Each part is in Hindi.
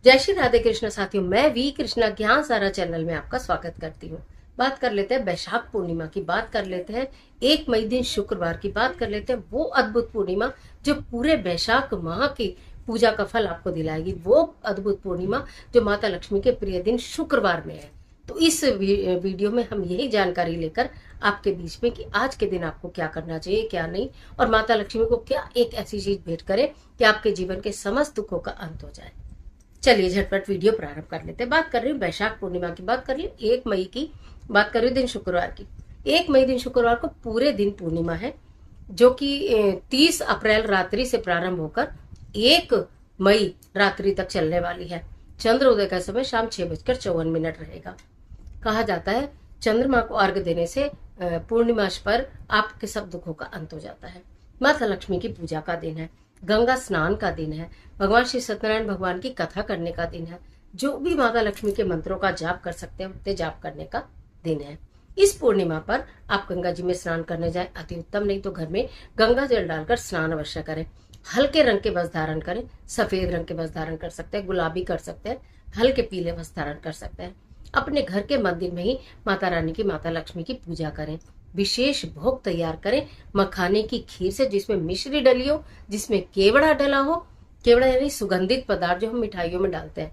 जय श्री राधे कृष्ण साथियों, मैं वी कृष्णा ज्ञान सारा चैनल में आपका स्वागत करती हूँ। बात कर लेते हैं वैशाख पूर्णिमा की, बात कर लेते हैं 1 मई दिन शुक्रवार की, बात कर लेते हैं वो अद्भुत पूर्णिमा जो पूरे वैशाख माह की पूजा का फल आपको दिलाएगी। वो अद्भुत पूर्णिमा जो माता लक्ष्मी के प्रिय दिन शुक्रवार में है। तो इस वीडियो में हम यही जानकारी लेकर आपके बीच में कि आज के दिन आपको क्या करना चाहिए, क्या नहीं, और माता लक्ष्मी को क्या एक ऐसी चीज भेंट करें कि आपके जीवन के समस्त दुखों का अंत हो जाए। चलिए झटपट वीडियो प्रारंभ कर लेते हैं। बात कर रही हूँ वैशाख पूर्णिमा की, बात कर रही हूँ 1 मई की, बात कर रही हूँ दिन शुक्रवार की। 1 मई दिन शुक्रवार को पूरे दिन पूर्णिमा है, जो कि 30 अप्रैल रात्रि से प्रारंभ होकर 1 मई रात्रि तक चलने वाली है। चंद्रोदय का समय शाम 6:54 रहेगा। कहा जाता है चंद्रमा को अर्घ देने से पूर्णिमा पर आपके सब दुखों का अंत हो जाता है। माता लक्ष्मी की पूजा का दिन है, गंगा स्नान का दिन है, भगवान श्री सत्यनारायण भगवान की कथा करने का दिन है। जो भी माता लक्ष्मी के मंत्रों का जाप कर सकते हैं उतने जाप करने का दिन है। इस पूर्णिमा पर आप गंगा जी में स्नान करने जाए अति उत्तम, नहीं तो घर में गंगा जल डालकर स्नान अवश्य करें। हल्के रंग के वस्त्र धारण करें, सफेद रंग के वस्त्र धारण कर सकते हैं, गुलाबी कर सकते हैं, हल्के पीले वस्त्र धारण कर सकते हैं। अपने घर के मंदिर में ही माता रानी की, माता लक्ष्मी की पूजा करें। विशेष भोग तैयार करें मखाने की खीर से, जिसमें मिश्री डली हो, जिसमें केवड़ा डला हो। केवड़ा यानी सुगंधित पदार्थ जो हम मिठाइयों में डालते हैं,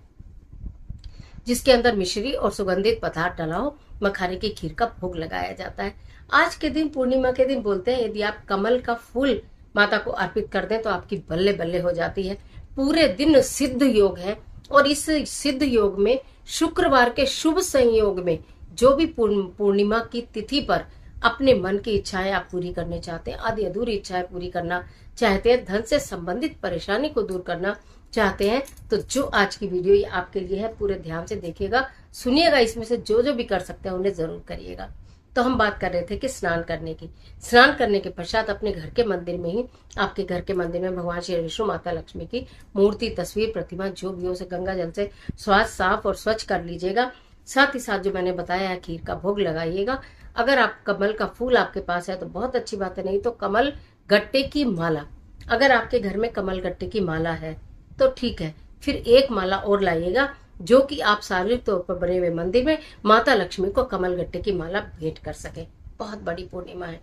जिसके अंदर मिश्री और सुगंधित पदार्थ डला हो, मखाने की खीर का भोग लगाया जाता है। आज के दिन, पूर्णिमा के दिन, बोलते हैं यदि आप कमल का फूल माता को अर्पित कर दें तो आपकी बल्ले बल्ले हो जाती है। पूरे दिन सिद्ध योग है, और इस सिद्ध योग में शुक्रवार के शुभ संयोग में जो भी पूर्णिमा की तिथि पर अपने मन की इच्छाएं आप पूरी करने चाहते हैं, आदि अधूरी इच्छाएं पूरी करना चाहते हैं, धन से संबंधित परेशानी को दूर करना चाहते हैं, तो जो आज की वीडियो ये आपके लिए है, पूरे ध्यान से देखिएगा, सुनिएगा। इसमें से जो जो भी कर सकते हैं उन्हें जरूर करिएगा। तो हम बात कर रहे थे कि स्नान करने की। स्नान करने के पश्चात अपने घर के मंदिर में ही, आपके घर के मंदिर में भगवान श्री विष्णु, माता लक्ष्मी की मूर्ति, तस्वीर, प्रतिमा जो भी हो, उसे गंगा जल से साफ और स्वच्छ कर लीजिएगा। साथ ही साथ जो मैंने बताया है, खीर का भोग लगाइएगा। अगर आप कमल का फूल आपके पास है तो बहुत अच्छी बात है, नहीं तो कमल गट्टे की माला, अगर आपके घर में कमल गट्टे की माला है तो ठीक है, फिर एक माला और लाइएगा, जो कि आप शारीरिक तौर पर बने हुए मंदिर में माता लक्ष्मी को कमल गट्टे की माला भेंट कर सके। बहुत बड़ी पूर्णिमा है।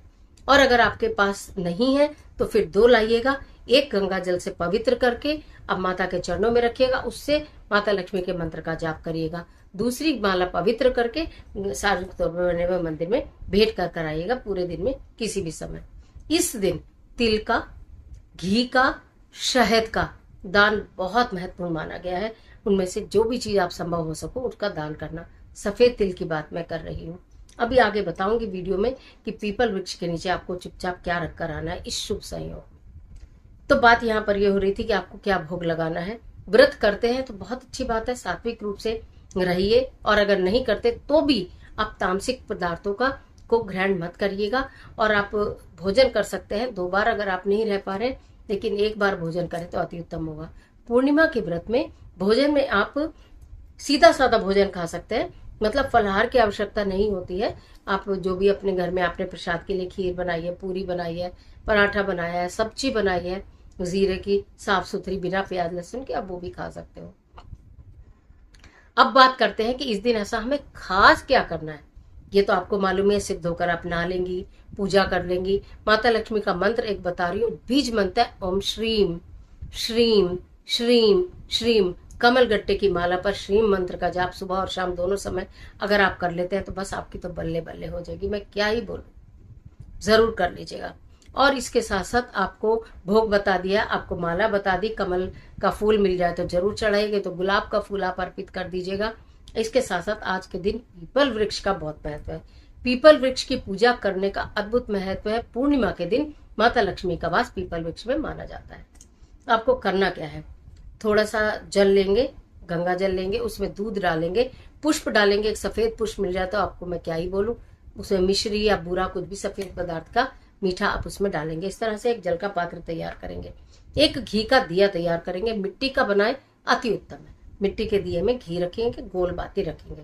और अगर आपके पास नहीं है तो फिर 2 लाइएगा। एक गंगा जल से पवित्र करके अब माता के चरणों में रखिएगा, उससे माता लक्ष्मी के मंत्र का जाप करिएगा। दूसरी माला पवित्र करके शारीरिक तौर पर बने हुए मंदिर में भेंट कर कराइएगा, पूरे दिन में किसी भी समय। इस दिन तिल का, घी का, शहद का दान बहुत महत्वपूर्ण माना गया है। उनमें से जो भी चीज आप संभव हो सको उसका दान करना। सफेद तिल की बात मैं कर रही हूँ। अभी आगे बताऊंगी वीडियो में कि पीपल वृक्ष के नीचे आपको चुपचाप क्या रखकर आना है इस शुभ संयोग। तो बात यहाँ पर यह हो रही थी कि आपको क्या भोग लगाना है। व्रत करते हैं तो बहुत अच्छी बात है, सात्विक रूप से रहिए, और अगर नहीं करते तो भी आप तामसिक पदार्थों को ग्रहण मत करिएगा। और आप भोजन कर सकते हैं 2 बार, अगर आप नहीं रह पा रहे, लेकिन 1 बार भोजन करें तो अति उत्तम होगा। पूर्णिमा के व्रत में भोजन में आप सीधा साधा भोजन खा सकते हैं, मतलब फलाहार की आवश्यकता नहीं होती है। आप जो भी अपने घर में आपने प्रसाद के लिए खीर बनाई है, पूरी बनाई है, पराठा बनाया है, सब्जी बनाई है जीरे की, साफ सुथरी, बिना प्याज लहसुन की, आप वो भी खा सकते हो। अब बात करते हैं कि इस दिन ऐसा हमें खास क्या करना है। ये तो आपको मालूम है, सिद्ध होकर आप नहा लेंगी, पूजा कर लेंगी। माता लक्ष्मी का मंत्र एक बता रही हूँ, बीज मंत्र है ओम श्रीम श्रीम श्रीम श्रीम। कमल गट्टे की माला पर श्रीम मंत्र का जाप सुबह और शाम दोनों समय अगर आप कर लेते हैं तो बस आपकी तो बल्ले बल्ले हो जाएगी। मैं क्या ही बोलूं, जरूर कर लीजिएगा। और इसके साथ साथ आपको भोग बता दिया, आपको माला बता दी, कमल का फूल मिल जाए तो जरूर चढ़ाइएगा, तो गुलाब का फूल आप अर्पित कर दीजिएगा। इसके साथ साथ आज के दिन पीपल वृक्ष का बहुत महत्व है। पीपल वृक्ष की पूजा करने का अद्भुत महत्व है। पूर्णिमा के दिन माता लक्ष्मी का वास पीपल वृक्ष में माना जाता है। आपको करना क्या है, थोड़ा सा जल लेंगे, गंगा जल लेंगे, उसमें दूध डालेंगे, पुष्प डालेंगे। एक सफेद पुष्प मिल जाए तो आपको मैं क्या ही बोलूं, उसमें मिश्री या बूरा कुछ भी सफेद पदार्थ का मीठा आप उसमें डालेंगे। इस तरह से एक जल का पात्र तैयार करेंगे। एक घी का दिया तैयार करेंगे, मिट्टी का बनाए अति उत्तम है। मिट्टी के दिए में घी रखेंगे, गोल बाती रखेंगे,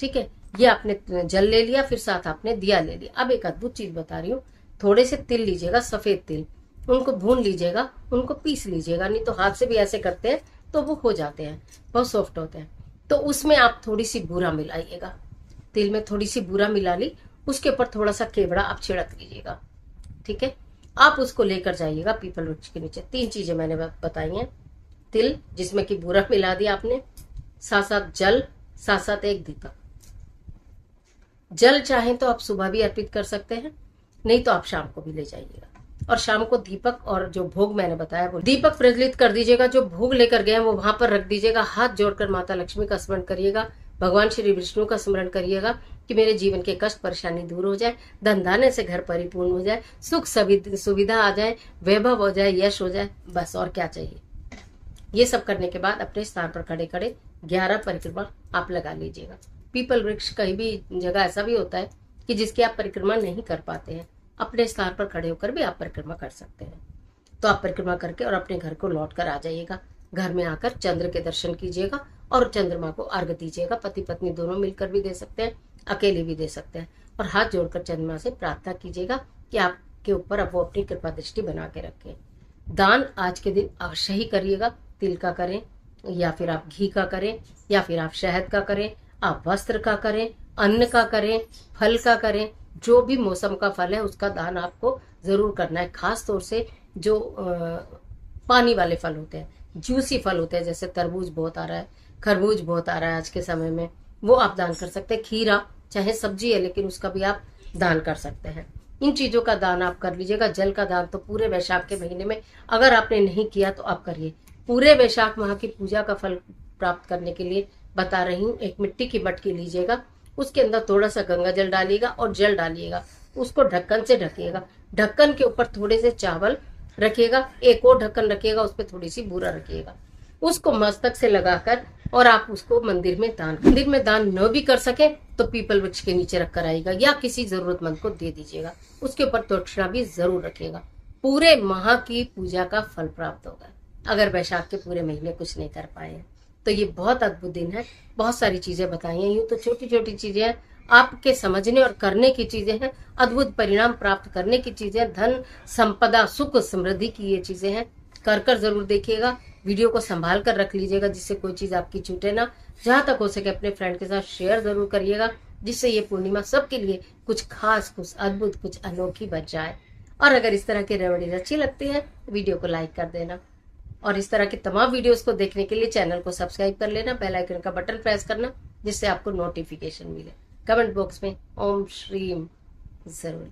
ठीक है। ये आपने जल ले लिया, फिर साथ आपने दिया ले लिया। अब एक अद्भुत चीज बता रही हूँ, थोड़े से तिल लीजिएगा, सफेद तिल, उनको भून लीजिएगा, उनको पीस लीजिएगा, नहीं तो हाथ से भी ऐसे करते हैं तो वो हो जाते हैं, बहुत सॉफ्ट होते हैं। तो उसमें आप थोड़ी सी बूरा मिलाइएगा, तिल में थोड़ी सी बूरा मिला ली, उसके ऊपर थोड़ा सा केवड़ा आप छिड़क लीजिएगा, ठीक है। आप उसको लेकर जाइएगा पीपल वृक्ष के नीचे। 3 चीजें मैंने बताई हैं, तिल जिसमें कि बूरा मिला दिया आपने, साथ साथ जल, साथ साथ एक दीपक। जल चाहें तो आप सुबह भी अर्पित कर सकते हैं, नहीं तो आप शाम को भी ले जाइएगा। और शाम को दीपक और जो भोग मैंने बताया वो दीपक प्रज्वलित कर दीजिएगा। जो भोग लेकर गए हैं वो वहां पर रख दीजिएगा। हाथ जोड़कर माता लक्ष्मी का स्मरण करिएगा, भगवान श्री विष्णु का स्मरण करिएगा कि मेरे जीवन के कष्ट परेशानी दूर हो जाए, धन धान्य से घर परिपूर्ण हो जाए, सुख सुविधा आ जाए, वैभव हो जाए, यश हो जाए, बस और क्या चाहिए। ये सब करने के बाद अपने स्थान पर खड़े खड़े 11 परिक्रमा आप लगा लीजिएगा। पीपल वृक्ष कहीं भी जगह ऐसा भी होता है कि जिसकी आप परिक्रमा नहीं कर पाते हैं, अपने स्थान पर खड़े होकर भी आप परिक्रमा कर सकते हैं। तो आप परिक्रमा करके और अपने घर को लौट कर आ जाइएगा। घर में आकर चंद्र के दर्शन कीजिएगा और चंद्रमा को अर्घ दीजिएगा। पति पत्नी दोनों मिलकर भी दे सकते हैं, अकेले भी दे सकते हैं। और हाथ जोड़कर चंद्रमा से प्रार्थना कीजिएगा कि आपके ऊपर अब वो अपनी कृपा दृष्टि बना के रखें। दान आज के दिन अवश्य ही करिएगा। तिल का करें, या फिर आप घी का करें, या फिर आप शहद का करें, आप वस्त्र का करें, अन्न का करें, फल का करें, जो भी मौसम का फल है उसका दान आपको जरूर करना है। खास तौर से जो पानी वाले फल होते हैं, जूसी फल होते हैं, जैसे तरबूज बहुत आ रहा है, खरबूज बहुत आ रहा है आज के समय में, वो आप दान कर सकते हैं। खीरा चाहे सब्जी है लेकिन उसका भी आप दान कर सकते हैं। इन चीजों का दान आप कर लीजिएगा। जल का दान तो पूरे वैशाख के महीने में अगर आपने नहीं किया तो आप करिए। पूरे वैशाख माह की पूजा का फल प्राप्त करने के लिए बता रही हूँ, एक मिट्टी की मटकी लीजिएगा, उसके अंदर थोड़ा सा गंगा जल डालिएगा और जल डालिएगा, उसको ढक्कन से ढकिएगा। ढक्कन के ऊपर थोड़े से चावल रखिएगा, एक और ढक्कन रखिएगा, उस पर थोड़ी सी बूरा रखिएगा, उसको मस्तक से लगाकर और आप उसको मंदिर में दान न भी कर सके तो पीपल वृक्ष के नीचे रखकर आइएगा या किसी जरूरतमंद को दे दीजिएगा। उसके ऊपर दक्षिणा भी जरूर रखिएगा। पूरे माह की पूजा का फल प्राप्त होगा अगर वैशाख के पूरे महीने कुछ नहीं कर पाए हैं तो। ये बहुत अद्भुत दिन है। बहुत सारी चीजें बताई हैं, यूं तो छोटी छोटी चीजें हैं, आपके समझने और करने की चीजें हैं, अद्भुत परिणाम प्राप्त करने की चीजें, धन संपदा सुख समृद्धि की ये चीजें हैं। कर जरूर देखिएगा। वीडियो को संभाल कर रख लीजिएगा जिससे कोई चीज आपकी छूटे ना। जहां तक हो सके अपने फ्रेंड के साथ शेयर जरूर करिएगा, जिससे ये पूर्णिमा सबके लिए कुछ खास, कुछ अद्भुत, कुछ अनोखी बन जाए। और अगर इस तरह की रेमेडीज अच्छी लगती है वीडियो को लाइक कर देना और इस तरह की तमाम वीडियोस को देखने के लिए चैनल को सब्सक्राइब कर लेना, बेल आइकन का बटन प्रेस करना जिससे आपको नोटिफिकेशन मिले। कमेंट बॉक्स में ओम श्रीम जरूर